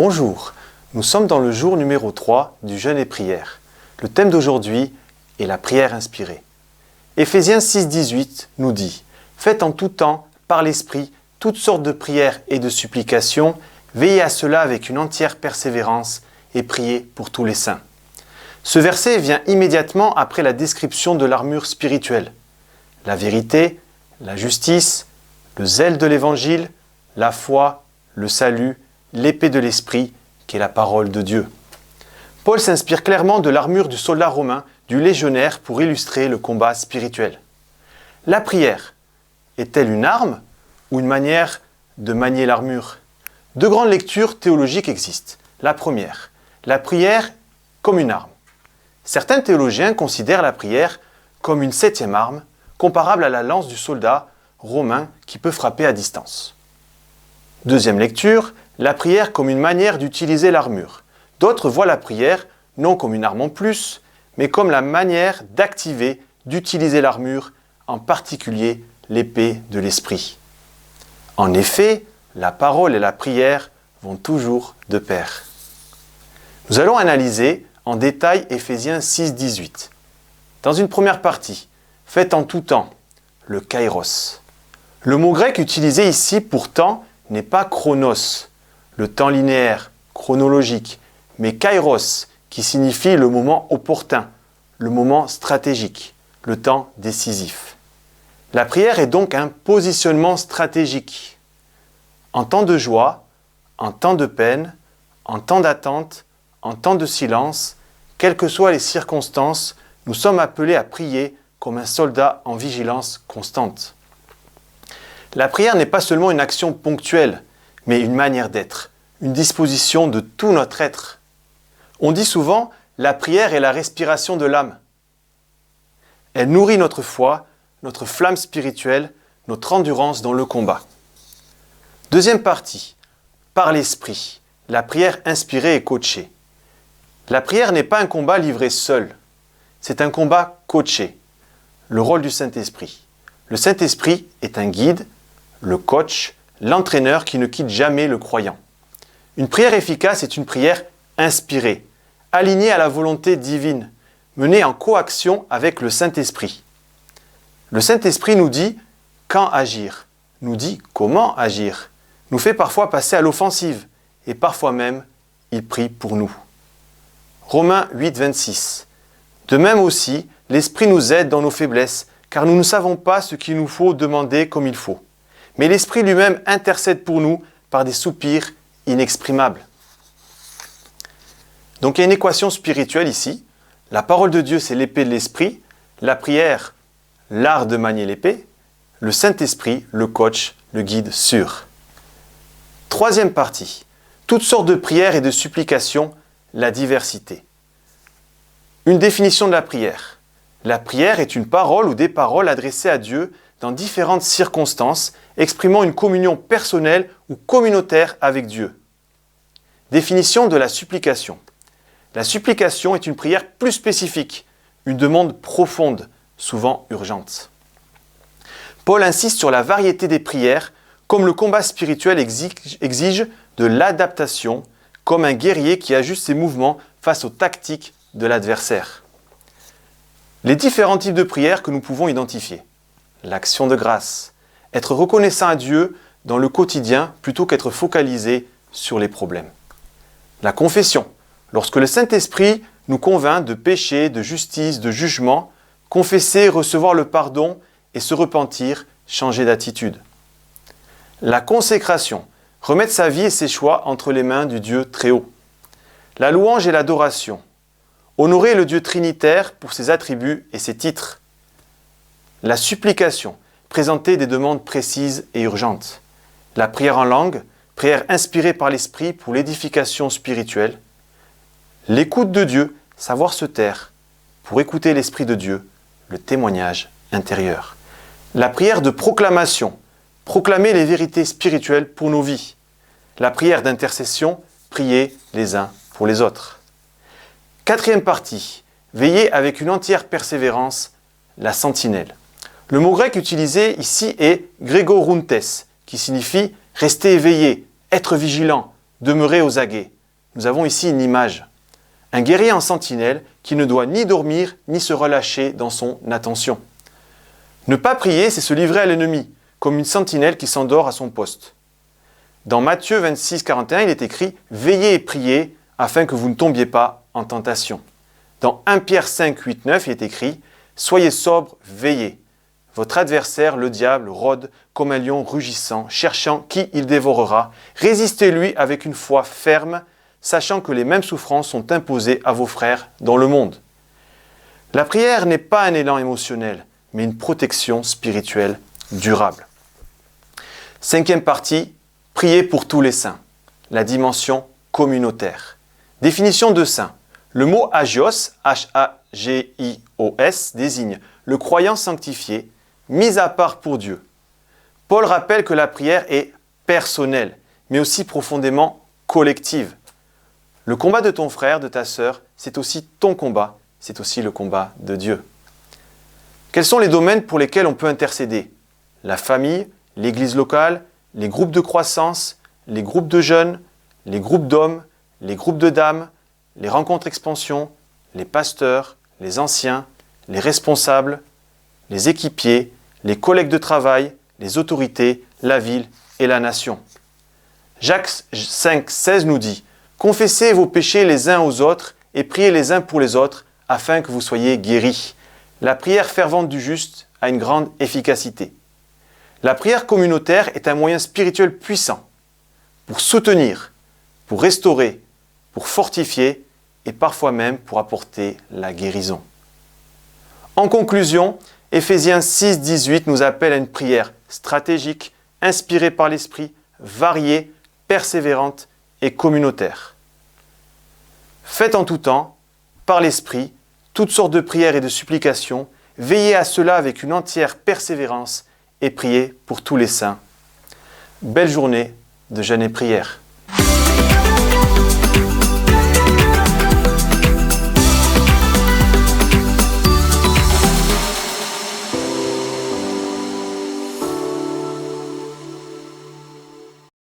Bonjour, nous sommes dans le jour numéro 3 du jeûne et prière. Le thème d'aujourd'hui est la prière inspirée. Éphésiens 6,18 nous dit « Faites en tout temps, par l'Esprit, toutes sortes de prières et de supplications, veillez à cela avec une entière persévérance et priez pour tous les saints. » Ce verset vient immédiatement après la description de l'armure spirituelle. La vérité, la justice, le zèle de l'Évangile, la foi, le salut, l'épée de l'Esprit, qui est la parole de Dieu. Paul s'inspire clairement de l'armure du soldat romain, du légionnaire, pour illustrer le combat spirituel. La prière est-elle une arme ou une manière de manier l'armure? Deux grandes lectures théologiques existent. La première, la prière comme une arme. Certains théologiens considèrent la prière comme une 7e arme, comparable à la lance du soldat romain qui peut frapper à distance. Deuxième lecture, la prière comme une manière d'utiliser l'armure. D'autres voient la prière non comme une arme en plus, mais comme la manière d'activer, d'utiliser l'armure, en particulier l'épée de l'Esprit. En effet, la parole et la prière vont toujours de pair. Nous allons analyser en détail Éphésiens 6,18. Dans une première partie, faites en tout temps, le kairos. Le mot grec utilisé ici pour temps n'est pas chronos, le temps linéaire, chronologique, mais kairos, qui signifie le moment opportun, le moment stratégique, le temps décisif. La prière est donc un positionnement stratégique. En temps de joie, en temps de peine, en temps d'attente, en temps de silence, quelles que soient les circonstances, nous sommes appelés à prier comme un soldat en vigilance constante. La prière n'est pas seulement une action ponctuelle, mais une manière d'être, une disposition de tout notre être. On dit souvent, la prière est la respiration de l'âme. Elle nourrit notre foi, notre flamme spirituelle, notre endurance dans le combat. Deuxième partie, par l'esprit, la prière inspirée et coachée. La prière n'est pas un combat livré seul, c'est un combat coaché, le rôle du Saint-Esprit. Le Saint-Esprit est un guide, le coach, l'entraîneur qui ne quitte jamais le croyant. Une prière efficace est une prière inspirée, alignée à la volonté divine, menée en coaction avec le Saint-Esprit. Le Saint-Esprit nous dit quand agir, nous dit comment agir, nous fait parfois passer à l'offensive et parfois même il prie pour nous. Romains 8, 26. De même aussi, l'Esprit nous aide dans nos faiblesses, car nous ne savons pas ce qu'il nous faut demander comme il faut. Mais l'Esprit lui-même intercède pour nous par des soupirs inexprimables. Donc il y a une équation spirituelle ici. La parole de Dieu, c'est l'épée de l'Esprit. La prière, l'art de manier l'épée. Le Saint-Esprit, le coach, le guide sûr. Troisième partie. Toutes sortes de prières et de supplications, la diversité. Une définition de la prière. La prière est une parole ou des paroles adressées à Dieu dans différentes circonstances, exprimant une communion personnelle ou communautaire avec Dieu. Définition de la supplication. La supplication est une prière plus spécifique, une demande profonde, souvent urgente. Paul insiste sur la variété des prières, comme le combat spirituel exige de l'adaptation, comme un guerrier qui ajuste ses mouvements face aux tactiques de l'adversaire. Les différents types de prières que nous pouvons identifier. L'action de grâce, être reconnaissant à Dieu dans le quotidien plutôt qu'être focalisé sur les problèmes. La confession, lorsque le Saint-Esprit nous convainc de péché, de justice, de jugement, confesser, recevoir le pardon et se repentir, changer d'attitude. La consécration, remettre sa vie et ses choix entre les mains du Dieu très haut. La louange et l'adoration, honorer le Dieu trinitaire pour ses attributs et ses titres. La supplication, présenter des demandes précises et urgentes. La prière en langue, prière inspirée par l'Esprit pour l'édification spirituelle. L'écoute de Dieu, savoir se taire, pour écouter l'Esprit de Dieu, le témoignage intérieur. La prière de proclamation, proclamer les vérités spirituelles pour nos vies. La prière d'intercession, prier les uns pour les autres. Quatrième partie, veiller avec une entière persévérance, la sentinelle. Le mot grec utilisé ici est grégorontes, qui signifie rester éveillé, être vigilant, demeurer aux aguets. nous avons ici une image. Un guerrier en sentinelle qui ne doit ni dormir ni se relâcher dans son attention. Ne pas prier, c'est se livrer à l'ennemi, comme une sentinelle qui s'endort à son poste. Dans Matthieu 26, 41, il est écrit « Veillez et priez afin que vous ne tombiez pas en tentation ». Dans 1 Pierre 5, 8, 9, il est écrit « Soyez sobres, veillez. Votre adversaire, le diable, rôde comme un lion rugissant, cherchant qui il dévorera. Résistez-lui avec une foi ferme, sachant que les mêmes souffrances sont imposées à vos frères dans le monde. » La prière n'est pas un élan émotionnel, mais une protection spirituelle durable. 5e partie, prier pour tous les saints. La dimension communautaire. Définition de saint. Le mot hagios, H-A-G-I-O-S, désigne le croyant sanctifié, mis à part pour Dieu. Paul rappelle que la prière est personnelle, mais aussi profondément collective. Le combat de ton frère, de ta sœur, c'est aussi ton combat, c'est aussi le combat de Dieu. Quels sont les domaines pour lesquels on peut intercéder? La famille, l'église locale, les groupes de croissance, les groupes de jeunes, les groupes d'hommes, les groupes de dames, les rencontres expansion, les pasteurs, les anciens, les responsables, les équipiers, les collègues de travail, les autorités, la ville et la nation. Jacques 5, 16 nous dit « Confessez vos péchés les uns aux autres et priez les uns pour les autres afin que vous soyez guéris. » La prière fervente du juste a une grande efficacité. La prière communautaire est un moyen spirituel puissant pour soutenir, pour restaurer, pour fortifier et parfois même pour apporter la guérison. En conclusion, Éphésiens 6, 18 nous appelle à une prière stratégique, inspirée par l'Esprit, variée, persévérante et communautaire. Faites en tout temps, par l'Esprit, toutes sortes de prières et de supplications, veillez à cela avec une entière persévérance et priez pour tous les saints. Belle journée de jeûne et prière.